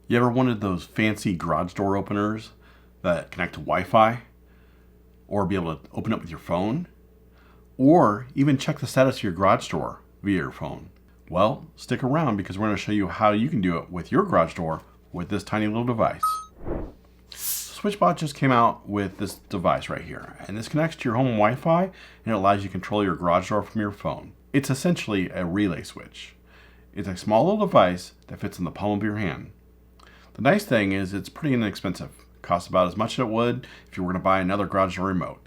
You ever wanted those fancy garage door openers that connect to Wi-Fi? Or be able to open up with your phone? Or even check the status of your garage door via your phone? Well, stick around because we're going to show you how you can do it with your garage door with this tiny little device. Switchbot just came out with this device right here, and this connects to your home Wi-Fi and it allows you to control your garage door from your phone. It's essentially a relay switch. It's a small little device that fits in the palm of your hand. The nice thing is it's pretty inexpensive. It costs about as much as it would if you were going to buy another garage door remote.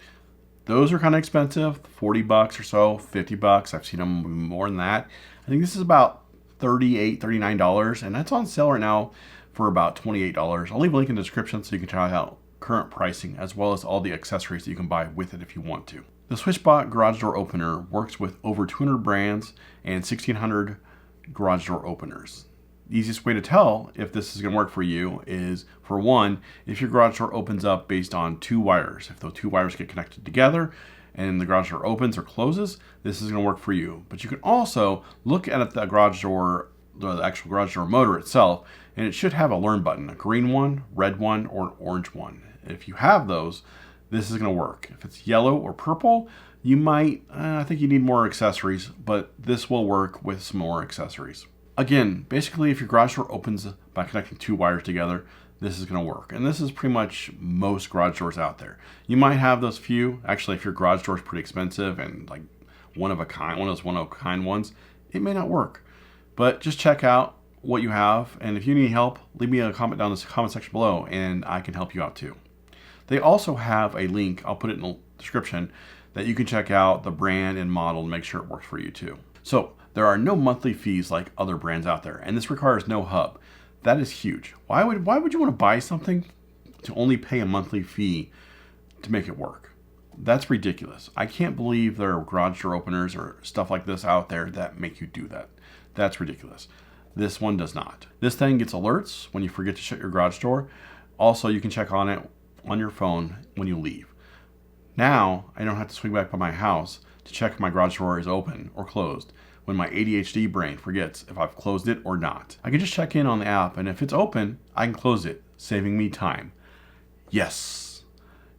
Those are kind of expensive, 40 bucks or so, 50 bucks. I've seen them more than that. I think this is about $38, $39, and that's on sale right now for about $28. I'll leave a link in the description so you can try out current pricing as well as all the accessories that you can buy with it if you want to. The Switchbot garage door opener works with over 200 brands and 1,600 garage door openers. The easiest way to tell if this is going to work for you is, for one, if your garage door opens up based on two wires. If those two wires get connected together and the garage door opens or closes, this is going to work for you. But you can also look at the garage door, the actual garage door motor itself, and it should have a learn button, a green one, red one, or an orange one. If you have those, this is going to work. If it's yellow or purple, you might, I think you need more accessories, but this will work with some more accessories. Again, basically, if your garage door opens by connecting two wires together, this is going to work. And this is pretty much most garage doors out there. You might have those few. Actually, if your garage door is pretty expensive and like one of those one of a kind ones, it may not work. But just check out what you have. And if you need help, leave me a comment down in the comment section below and I can help you out too. They also have a link, I'll put it in the description, that you can check out the brand and model and make sure it works for you too. So there are no monthly fees like other brands out there, and this requires no hub. That is huge. Why would you want to buy something to only pay a monthly fee to make it work? That's ridiculous. I can't believe there are garage door openers or stuff like this out there that make you do that. That's ridiculous. This one does not. This thing gets alerts when you forget to shut your garage door. Also, you can check on it on your phone when you leave. Now, I don't have to swing back by my house to check if my garage door is open or closed when my ADHD brain forgets if I've closed it or not. I can just check in on the app, and if it's open, I can close it, saving me time. Yes.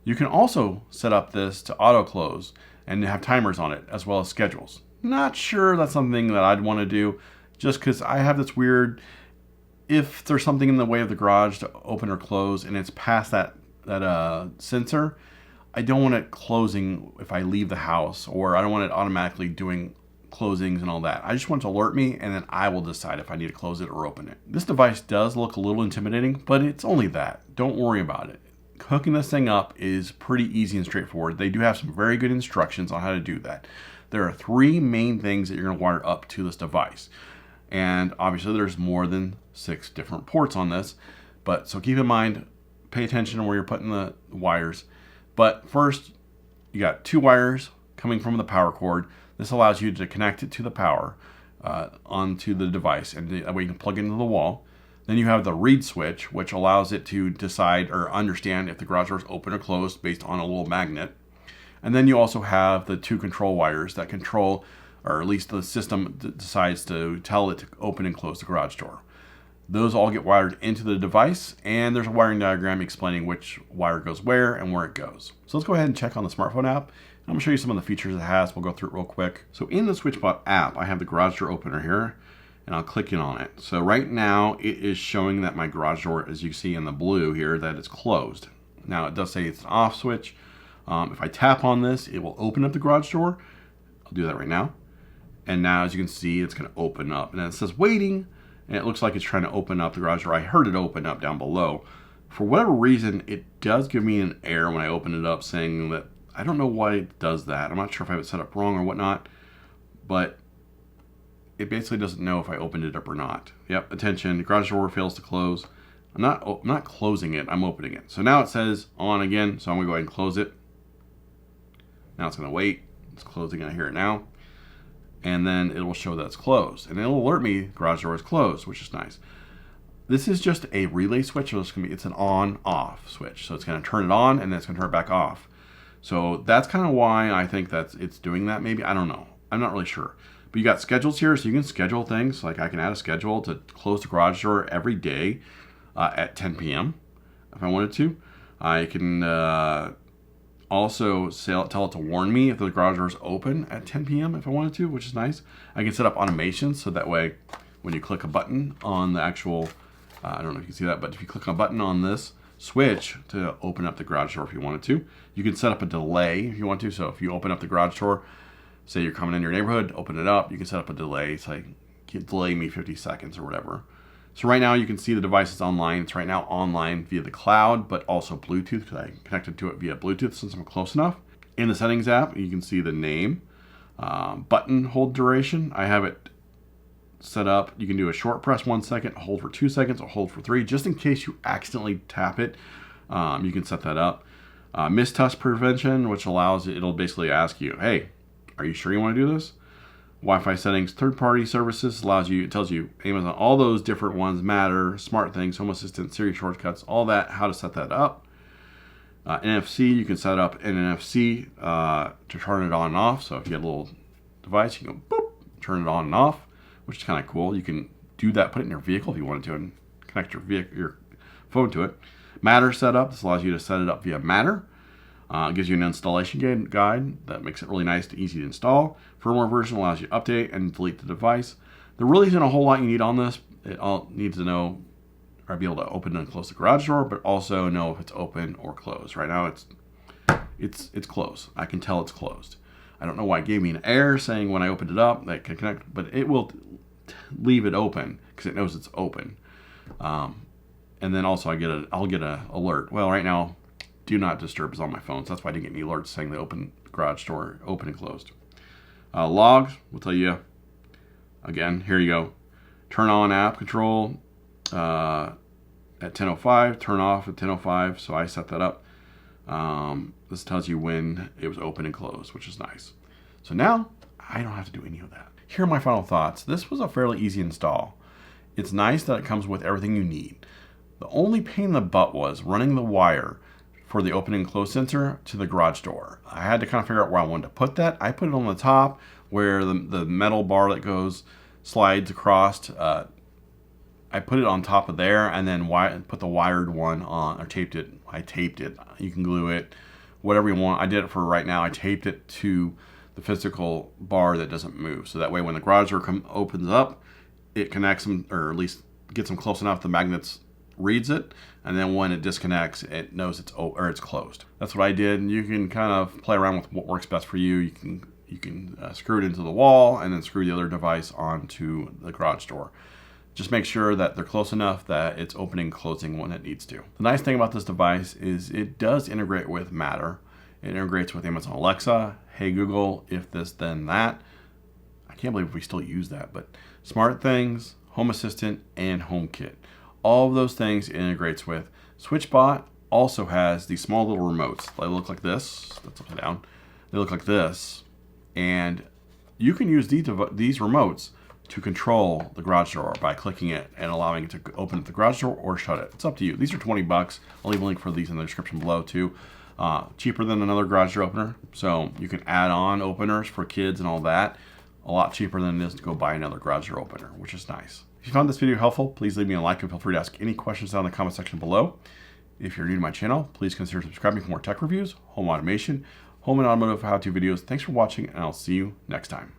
You can also set up this to auto close and have timers on it as well as schedules. Not sure that's something that I'd want to do just because I have this weird, if there's something in the way of the garage to open or close and it's past that sensor, I don't want it closing if I leave the house, or I don't want it automatically doing closings and all that. I just want it to alert me and then I will decide if I need to close it or open it. This device does look a little intimidating, but it's only that. Don't worry about it. Hooking this thing up is pretty easy and straightforward. They do have some very good instructions on how to do that. There are three main things that you're going to wire up to this device. And obviously there's more than 6 different ports on this, but so keep in mind, pay attention to where you're putting the wires. But first, you got 2 wires coming from the power cord. This allows you to connect it to the power onto the device, and that way you can plug it into the wall. Then you have the read switch, which allows it to decide or understand if the garage door is open or closed based on a little magnet. And then you also have the 2 control wires that control, or at least the system decides to tell it to open and close the garage door. Those all get wired into the device, and there's a wiring diagram explaining which wire goes where and where it goes. So let's go ahead and check on the smartphone app. I'm going to show you some of the features it has. We'll go through it real quick. So in the Switchbot app, I have the garage door opener here, and I'll click in on it. So right now, it is showing that my garage door, as you see in the blue here, that it's closed. Now it does say it's an off switch. If I tap on this, it will open up the garage door. I'll do that right now. And now, as you can see, it's going to open up. And then it says waiting, and it looks like it's trying to open up the garage door. I heard it open up down below. For whatever reason, it does give me an error when I open it up saying that, I don't know why it does that. I'm not sure if I have it set up wrong or whatnot, but it basically doesn't know if I opened it up or not. Yep, attention, the garage door fails to close. I'm not closing it, I'm opening it. So now it says on again, so I'm gonna go ahead and close it. Now it's gonna wait. It's closing, I hear it now. And then it will show that it's closed. And it'll alert me garage door is closed, which is nice. This is just a relay switch, so it's an on-off switch. So it's gonna turn it on and then it's gonna turn it back off. So that's kind of why I think that it's doing that maybe. I don't know. I'm not really sure. But you got schedules here, so you can schedule things. Like I can add a schedule to close the garage door every day. at 10 p.m. if I wanted to. I can also tell it to warn me if the garage door is open at 10 p.m. if I wanted to, which is nice. I can set up automation so that way when you click a button on the actual, I don't know if you can see that, but if you click a button on this switch to open up the garage door if you wanted to, you can set up a delay if you want to. So if you open up the garage door, say you're coming in your neighborhood, open it up, you can set up a delay. It's like, delay me 50 seconds or whatever. So right now you can see the device is online. It's right now online via the cloud, but also Bluetooth because I connected to it via Bluetooth since I'm close enough. In the settings app, you can see the name, button hold duration. I have it set up. You can do a short press 1 second, hold for 2 seconds, or hold for 3, just in case you accidentally tap it. You can set that up. Mistouch prevention, which allows it'll basically ask you, hey, are you sure you want to do this? Wi-Fi settings, third-party services it tells you Amazon, all those different ones matter, smart things, Home Assistant, Siri shortcuts, all that, how to set that up. NFC, you can set up an NFC to turn it on and off. So if you have a little device, you can go boop, turn it on and off, which is kind of cool. You can do that, put it in your vehicle if you wanted to, and connect your phone to it. Matter setup, this allows you to set it up via Matter. It gives you an installation guide that makes it really nice and easy to install. Firmware version allows you to update and delete the device. There really isn't a whole lot you need on this. It all needs to know or be able to open and close the garage door, but also know if it's open or closed. Right now it's closed. I can tell it's closed. I don't know why it gave me an error saying when I opened it up that it can connect, but it will leave it open because it knows it's open. And then also I'll get an alert. Well, right now, do not disturb is on my phone, so that's why I didn't get any alerts saying the garage door open and closed. Logs will tell you, again, here you go. Turn on app control at 10:05, turn off at 10:05, so I set that up. This tells you when it was open and closed, which is nice. So now I don't have to do any of that. Here are my final thoughts. This was a fairly easy install. It's nice that it comes with everything you need. The only pain in the butt was running the wire for the open and close sensor to the garage door. I had to kind of figure out where I wanted to put that. I put it on the top where the metal bar that slides across. I put it on top of there and then put the wired one on, or taped it. I taped it. You can glue it, whatever you want. I did it for right now. I taped it to the physical bar that doesn't move. So that way when the garage door opens up, it connects them, or at least gets them close enough the magnets reads it, and then when it disconnects, it knows it's closed. That's what I did, and you can kind of play around with what works best for you. You can screw it into the wall and then screw the other device onto the garage door. Just make sure that they're close enough that it's opening and closing when it needs to. The nice thing about this device is it does integrate with Matter. It integrates with Amazon Alexa, Hey Google, if this then that. I can't believe we still use that, but Smart Things, Home Assistant, and HomeKit. All of those things it integrates with. Switchbot also has these small little remotes. They look like this. That's upside down. They look like this. And you can use these remotes to control the garage door by clicking it and allowing it to open the garage door or shut it. It's up to you. These are $20. I'll leave a link for these in the description below too. Cheaper than another garage door opener. So you can add on openers for kids and all that. A lot cheaper than it is to go buy another garage door opener, which is nice. If you found this video helpful, please leave me a like and feel free to ask any questions down in the comment section below. If you're new to my channel, please consider subscribing for more tech reviews, home automation, home and automotive how-to videos. Thanks for watching, and I'll see you next time.